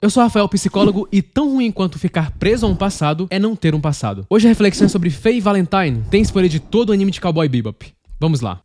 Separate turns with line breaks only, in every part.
Eu sou Rafael, psicólogo, e tão ruim quanto ficar preso a um passado é não ter um passado. Hoje a reflexão é sobre Faye Valentine, tem spoiler de todo o anime de Cowboy Bebop. Vamos lá.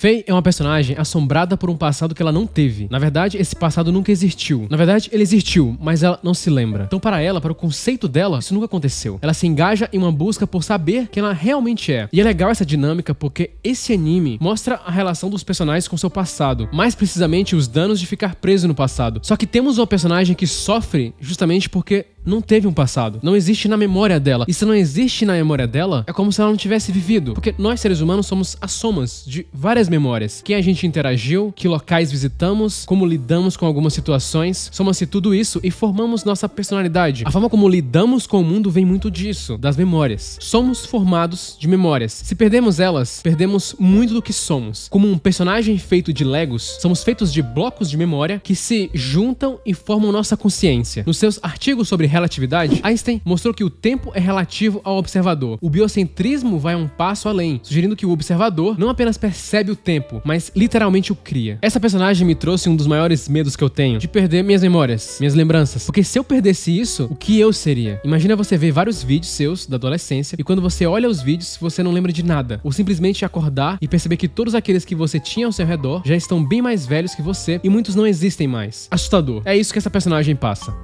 Faye é uma personagem assombrada por um passado que ela não teve. Na verdade, esse passado nunca existiu. Na verdade, ele existiu, mas ela não se lembra. Então, para ela, para o conceito dela, isso nunca aconteceu. Ela se engaja em uma busca por saber quem ela realmente é. E é legal essa dinâmica porque esse anime mostra a relação dos personagens com seu passado. Mais precisamente, os danos de ficar preso no passado. Só que temos uma personagem que sofre justamente porque não teve um passado. Não existe na memória dela. E se não existe na memória dela, é como se ela não tivesse vivido. Porque nós, seres humanos, somos as somas de várias memórias. Quem a gente interagiu, que locais visitamos, como lidamos com algumas situações. Soma-se tudo isso e formamos nossa personalidade. A forma como lidamos com o mundo vem muito disso, das memórias. Somos formados de memórias. Se perdemos elas, perdemos muito do que somos. Como um personagem feito de Legos, somos feitos de blocos de memória que se juntam e formam nossa consciência. Nos seus artigos sobre relatividade, Einstein mostrou que o tempo é relativo ao observador. O biocentrismo vai um passo além, sugerindo que o observador não apenas percebe o tempo, mas literalmente o cria. Essa personagem me trouxe um dos maiores medos que eu tenho, de perder minhas memórias, minhas lembranças. Porque se eu perdesse isso, o que eu seria? Imagina você ver vários vídeos seus da adolescência e quando você olha os vídeos, você não lembra de nada. Ou simplesmente acordar e perceber que todos aqueles que você tinha ao seu redor já estão bem mais velhos que você e muitos não existem mais. Assustador. É isso que essa personagem passa.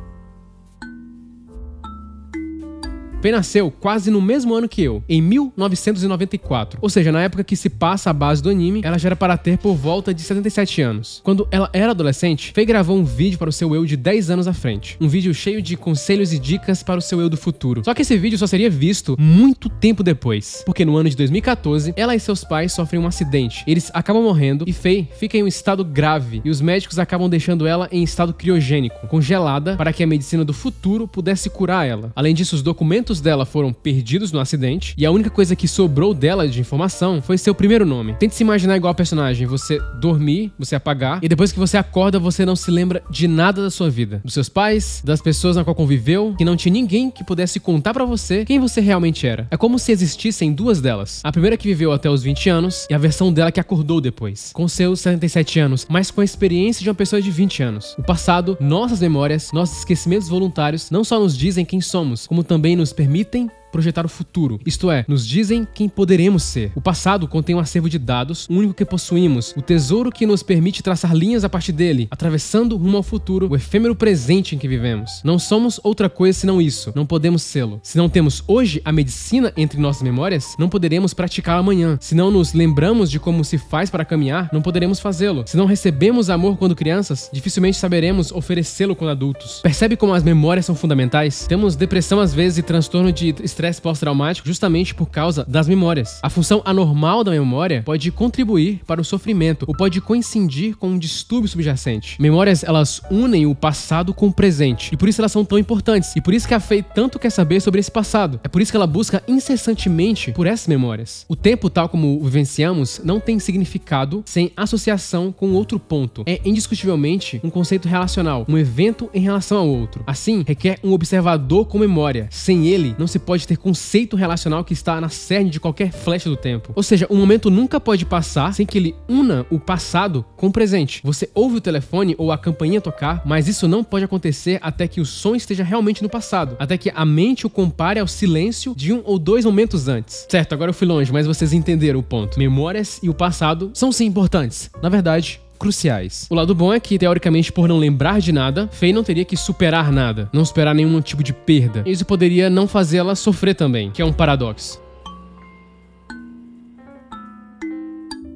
Faye nasceu quase no mesmo ano que eu, em 1994. Ou seja, na época que se passa a base do anime, ela já era para ter por volta de 77 anos. Quando ela era adolescente, Faye gravou um vídeo para o seu eu de 10 anos à frente. Um vídeo cheio de conselhos e dicas para o seu eu do futuro. Só que esse vídeo só seria visto muito tempo depois. Porque no ano de 2014, ela e seus pais sofrem um acidente. Eles acabam morrendo e Faye fica em um estado grave. E os médicos acabam deixando ela em estado criogênico, congelada, para que a medicina do futuro pudesse curar ela. Além disso, os documentos dela foram perdidos no acidente e a única coisa que sobrou dela de informação foi seu primeiro nome. Tente se imaginar igual a personagem, você dormir, você apagar e depois que você acorda você não se lembra de nada da sua vida, dos seus pais, das pessoas na qual conviveu, que não tinha ninguém que pudesse contar pra você quem você realmente era. É como se existissem duas delas, a primeira que viveu até os 20 anos e a versão dela que acordou depois, com seus 77 anos, mas com a experiência de uma pessoa de 20 anos. O passado, nossas memórias, nossos esquecimentos voluntários não só nos dizem quem somos, como também nos permitem projetar o futuro, isto é, nos dizem quem poderemos ser. O passado contém um acervo de dados, o único que possuímos, o tesouro que nos permite traçar linhas a partir dele, atravessando rumo ao futuro, o efêmero presente em que vivemos. Não somos outra coisa senão isso, não podemos sê-lo. Se não temos hoje a medicina entre nossas memórias, não poderemos praticá-la amanhã. Se não nos lembramos de como se faz para caminhar, não poderemos fazê-lo. Se não recebemos amor quando crianças, dificilmente saberemos oferecê-lo quando adultos. Percebe como as memórias são fundamentais? Temos depressão às vezes e transtorno de estresse pós-traumático justamente por causa das memórias. A função anormal da memória pode contribuir para o sofrimento ou pode coincidir com um distúrbio subjacente. Memórias, elas unem o passado com o presente e por isso elas são tão importantes e por isso que a Faye tanto quer saber sobre esse passado. É por isso que ela busca incessantemente por essas memórias. O tempo, tal como o vivenciamos, não tem significado sem associação com outro ponto. É indiscutivelmente um conceito relacional, um evento em relação ao outro. Assim, requer um observador com memória. Sem ele, não se pode ter conceito relacional que está na cerne de qualquer flecha do tempo. Ou seja, um momento nunca pode passar sem que ele una o passado com o presente. Você ouve o telefone ou a campainha tocar, mas isso não pode acontecer até que o som esteja realmente no passado, até que a mente o compare ao silêncio de um ou dois momentos antes. Certo, agora eu fui longe, mas vocês entenderam o ponto. Memórias e o passado são sim importantes. Na verdade, cruciais. O lado bom é que, teoricamente, por não lembrar de nada, Faye não teria que superar nada, não superar nenhum tipo de perda. Isso poderia não fazer ela sofrer também, que é um paradoxo.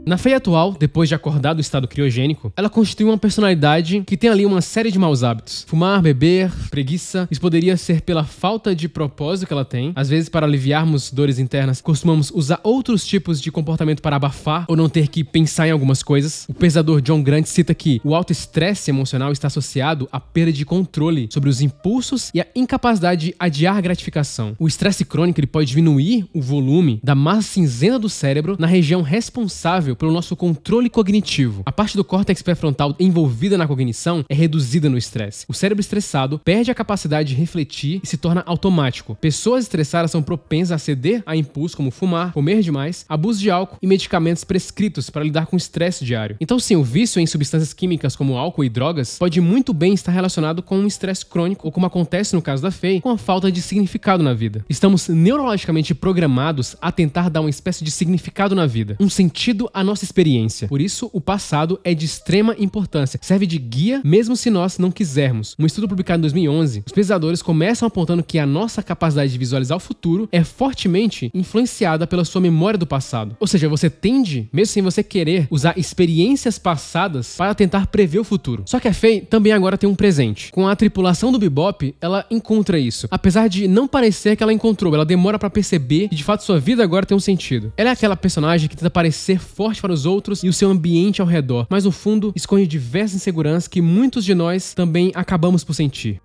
Na Faye atual, depois de acordar do estado criogênico, ela constitui uma personalidade que tem ali uma série de maus hábitos. Fumar, beber, preguiça. Isso poderia ser pela falta de propósito que ela tem. Às vezes, para aliviarmos dores internas, costumamos usar outros tipos de comportamento para abafar ou não ter que pensar em algumas coisas. O pesador John Grant cita que o alto estresse emocional está associado à perda de controle sobre os impulsos e à incapacidade de adiar gratificação. O estresse crônico ele pode diminuir o volume da massa cinzenta do cérebro na região responsável responsável pelo nosso controle cognitivo. A parte do córtex pré-frontal envolvida na cognição é reduzida no estresse. O cérebro estressado perde a capacidade de refletir e se torna automático. Pessoas estressadas são propensas a ceder a impulsos como fumar, comer demais, abuso de álcool e medicamentos prescritos para lidar com o estresse diário. Então sim, o vício em substâncias químicas como álcool e drogas pode muito bem estar relacionado com um estresse crônico ou, como acontece no caso da Faye, com a falta de significado na vida. Estamos neurologicamente programados a tentar dar uma espécie de significado na vida, um sentido à nossa experiência. Por isso, o passado é de extrema importância, serve de guia mesmo se nós não quisermos. Um estudo publicado em 2011, os pesquisadores começam apontando que a nossa capacidade de visualizar o futuro é fortemente influenciada pela sua memória do passado. Ou seja, você tende, mesmo sem você querer, usar experiências passadas para tentar prever o futuro. Só que a Faye também agora tem um presente. Com a tripulação do Bebop, ela encontra isso. Apesar de não parecer que ela encontrou, ela demora para perceber que de fato sua vida agora tem um sentido. Ela é aquela personagem que tenta parecer forte para os outros e o seu ambiente ao redor, mas no fundo esconde diversas inseguranças que muitos de nós também acabamos por sentir.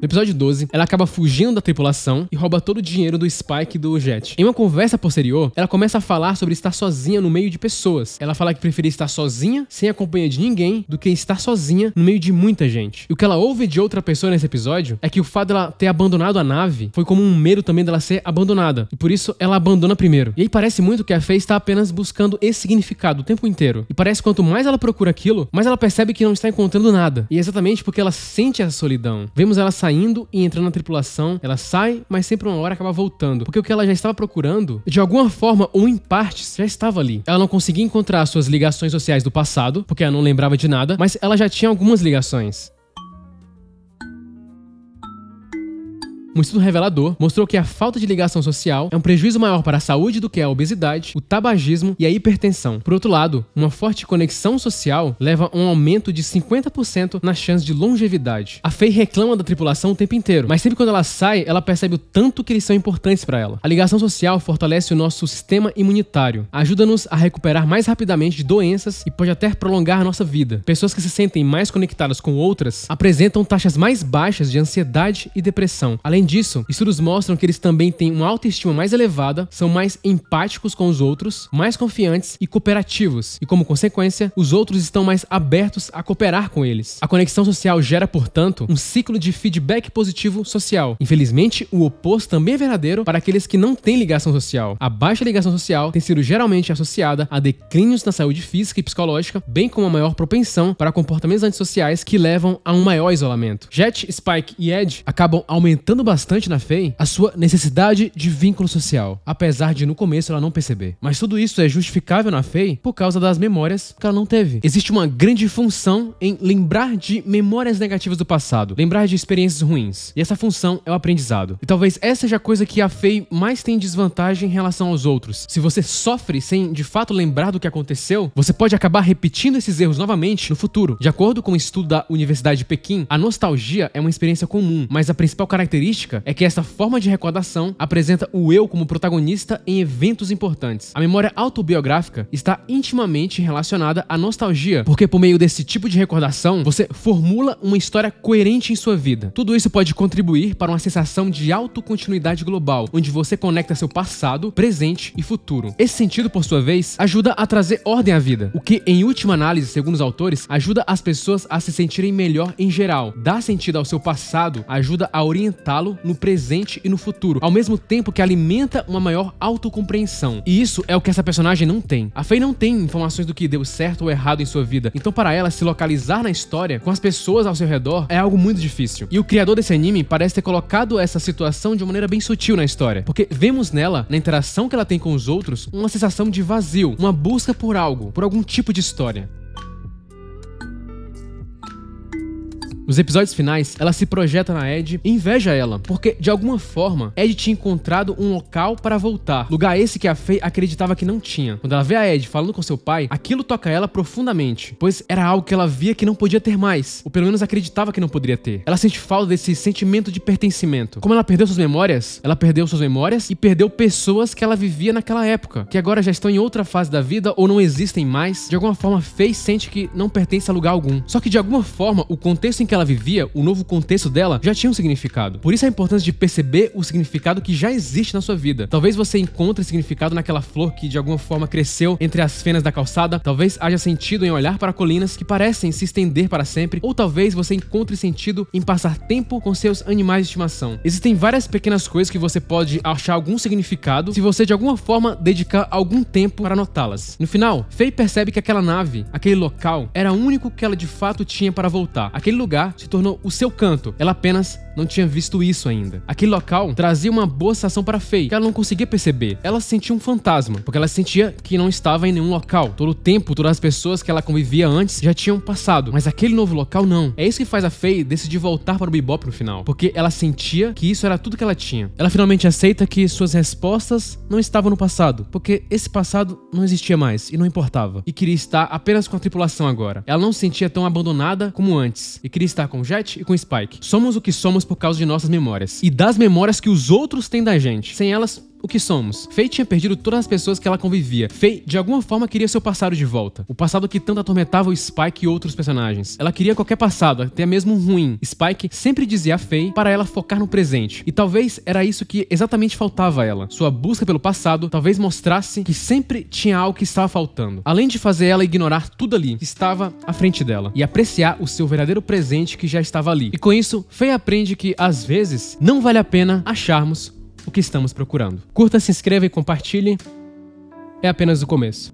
No episódio 12, ela acaba fugindo da tripulação e rouba todo o dinheiro do Spike e do Jet. Em uma conversa posterior, ela começa a falar sobre estar sozinha no meio de pessoas. Ela fala que preferia estar sozinha, sem a companhia de ninguém, do que estar sozinha no meio de muita gente. E o que ela ouve de outra pessoa nesse episódio é que o fato dela ter abandonado a nave foi como um medo também dela ser abandonada. E por isso, ela abandona primeiro. E aí parece muito que a Faye está apenas buscando esse significado o tempo inteiro. E parece que quanto mais ela procura aquilo, mais ela percebe que não está encontrando nada. E é exatamente porque ela sente essa solidão. Vemos ela saindo e entrando na tripulação, ela sai, mas sempre uma hora acaba voltando, porque o que ela já estava procurando, de alguma forma ou em partes, já estava ali. Ela não conseguia encontrar suas ligações sociais do passado, porque ela não lembrava de nada, mas ela já tinha algumas ligações. Um estudo revelador mostrou que a falta de ligação social é um prejuízo maior para a saúde do que a obesidade, o tabagismo e a hipertensão. Por outro lado, uma forte conexão social leva a um aumento de 50% na chance de longevidade. A Faye reclama da tripulação o tempo inteiro, mas sempre quando ela sai, ela percebe o tanto que eles são importantes para ela. A ligação social fortalece o nosso sistema imunitário, ajuda-nos a recuperar mais rapidamente de doenças e pode até prolongar a nossa vida. Pessoas que se sentem mais conectadas com outras apresentam taxas mais baixas de ansiedade e depressão. Além disso, estudos mostram que eles também têm uma autoestima mais elevada, são mais empáticos com os outros, mais confiantes e cooperativos, e como consequência, os outros estão mais abertos a cooperar com eles. A conexão social gera, portanto, um ciclo de feedback positivo social. Infelizmente, o oposto também é verdadeiro para aqueles que não têm ligação social. A baixa ligação social tem sido geralmente associada a declínios na saúde física e psicológica, bem como a maior propensão para comportamentos antissociais que levam a um maior isolamento. Jet, Spike e Ed acabam aumentando bastante na Faye a sua necessidade de vínculo social, apesar de no começo ela não perceber. Mas tudo isso é justificável na Faye por causa das memórias que ela não teve. Existe uma grande função em lembrar de memórias negativas do passado, lembrar de experiências ruins. E essa função é o aprendizado. E talvez essa seja a coisa que a Faye mais tem desvantagem em relação aos outros. Se você sofre sem de fato lembrar do que aconteceu, você pode acabar repetindo esses erros novamente no futuro. De acordo com um estudo da Universidade de Pequim, a nostalgia é uma experiência comum, mas a principal característica é que essa forma de recordação apresenta o eu como protagonista em eventos importantes. A memória autobiográfica está intimamente relacionada à nostalgia, porque por meio desse tipo de recordação, você formula uma história coerente em sua vida. Tudo isso pode contribuir para uma sensação de autocontinuidade global, onde você conecta seu passado, presente e futuro. Esse sentido, por sua vez, ajuda a trazer ordem à vida, o que, em última análise, segundo os autores, ajuda as pessoas a se sentirem melhor em geral. Dar sentido ao seu passado ajuda a orientá-lo no presente e no futuro, ao mesmo tempo que alimenta uma maior autocompreensão. E isso é o que essa personagem não tem. A Faye não tem informações do que deu certo ou errado em sua vida, então para ela se localizar na história com as pessoas ao seu redor é algo muito difícil. E o criador desse anime parece ter colocado essa situação de uma maneira bem sutil na história, porque vemos nela, na interação que ela tem com os outros, uma sensação de vazio, uma busca por algo, por algum tipo de história. Nos episódios finais, ela se projeta na Ed e inveja ela, porque, de alguma forma, Ed tinha encontrado um local para voltar, lugar esse que a Faye acreditava que não tinha. Quando ela vê a Ed falando com seu pai, aquilo toca ela profundamente, pois era algo que ela via que não podia ter mais, ou pelo menos acreditava que não poderia ter. Ela sente falta desse sentimento de pertencimento. Como ela perdeu suas memórias e perdeu pessoas que ela vivia naquela época, que agora já estão em outra fase da vida ou não existem mais. De alguma forma, Faye sente que não pertence a lugar algum. Só que, de alguma forma, o contexto em que ela ela vivia, o novo contexto dela já tinha um significado. Por isso a importância de perceber o significado que já existe na sua vida. Talvez você encontre significado naquela flor que de alguma forma cresceu entre as fenas da calçada, talvez haja sentido em olhar para colinas que parecem se estender para sempre, ou talvez você encontre sentido em passar tempo com seus animais de estimação. Existem várias pequenas coisas que você pode achar algum significado se você de alguma forma dedicar algum tempo para notá-las. No final, Faye percebe que aquela nave, aquele local, era o único que ela de fato tinha para voltar. Aquele lugar se tornou o seu canto. Ela apenas não tinha visto isso ainda. Aquele local trazia uma boa sensação para Faye, que ela não conseguia perceber. Ela sentia um fantasma, porque ela sentia que não estava em nenhum local. Todo o tempo, todas as pessoas que ela convivia antes já tinham passado, mas aquele novo local não. É isso que faz a Faye decidir voltar para o Bebop no final, porque ela sentia que isso era tudo que ela tinha. Ela finalmente aceita que suas respostas não estavam no passado, porque esse passado não existia mais e não importava, e queria estar apenas com a tripulação agora. Ela não se sentia tão abandonada como antes, e queria estar com Jet e com Spike. Somos o que somos por causa de nossas memórias, e das memórias que os outros têm da gente. Sem elas, o que somos? Faye tinha perdido todas as pessoas que ela convivia. Faye, de alguma forma, queria seu passado de volta. O passado que tanto atormentava o Spike e outros personagens. Ela queria qualquer passado, até mesmo ruim. Spike sempre dizia a Faye para ela focar no presente. E talvez era isso que exatamente faltava a ela. Sua busca pelo passado talvez mostrasse que sempre tinha algo que estava faltando. Além de fazer ela ignorar tudo ali que estava à frente dela. E apreciar o seu verdadeiro presente que já estava ali. E com isso, Faye aprende que, às vezes, não vale a pena acharmos o que estamos procurando. Curta, se inscreva e compartilhe. É apenas o começo.